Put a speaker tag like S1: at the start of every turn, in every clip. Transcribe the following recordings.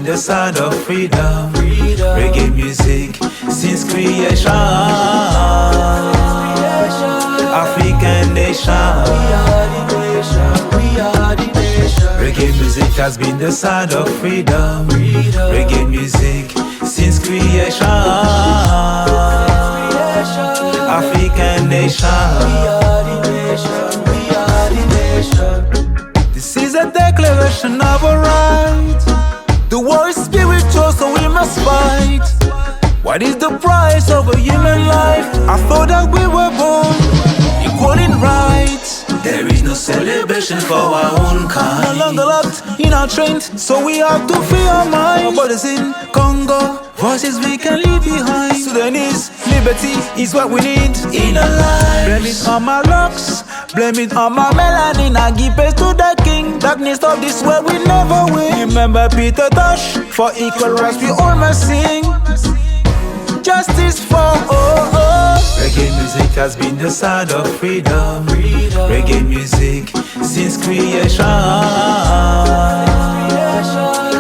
S1: been the sound of freedom. Reggae music since creation. African nation. Reggae music has been the sound of freedom. Reggae music since creation. African nation. This is a declaration of a right. The war is spiritual, so we must fight. What is the price of a human life? I thought that we were born equal in rights. There is no celebration for our own kind. No longer locked in our trains, so we have to free our minds. Our brothers in Congo, voices we can leave behind. Sudanese liberty is what we need in our lives. Blame it on my locks, blame it on my melanin. I give praise to the king. Darkness of this world we never win. Remember Peter Tosh, for equal rights we all must sing. Justice for all. Reggae music has been the sound of freedom. Reggae music since creation.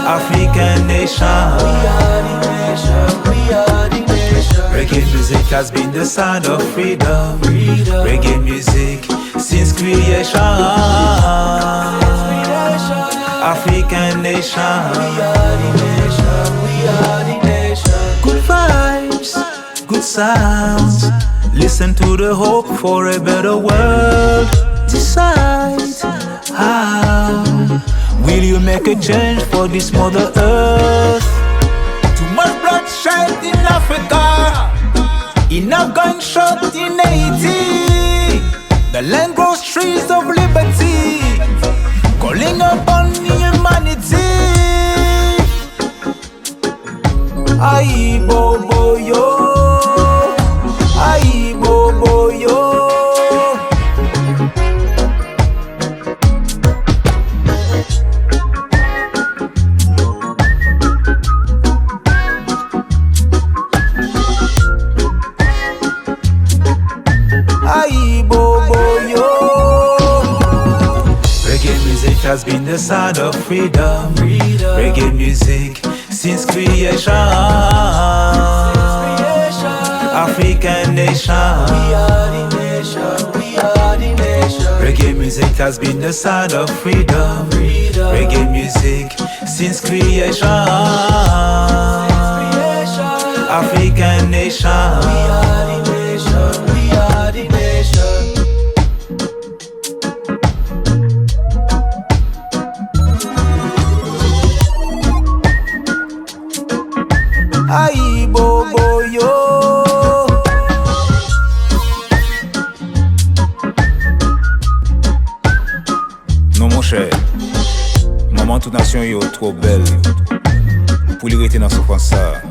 S1: African nation. Reggae music has been the sound of freedom. Reggae music since creation. African nation. Good vibes, good sounds. Listen to the hope for a better world. Decide how will you make a change for this Mother Earth. Too much bloodshed in Africa, enough gunshot in Haiti. The land grows trees of liberty, calling upon humanity. Aye bobo yo, aye bobo yo. Aye bobo yo. Reggae music has been the sound of freedom. Reggae music since creation. African nation. Reggae music has been the sound of freedom. Reggae music since creation. African nation. Aïe bobo yo.
S2: Non mon cher, maman toute nation yo trop belle pour lui rester dans ce France ça.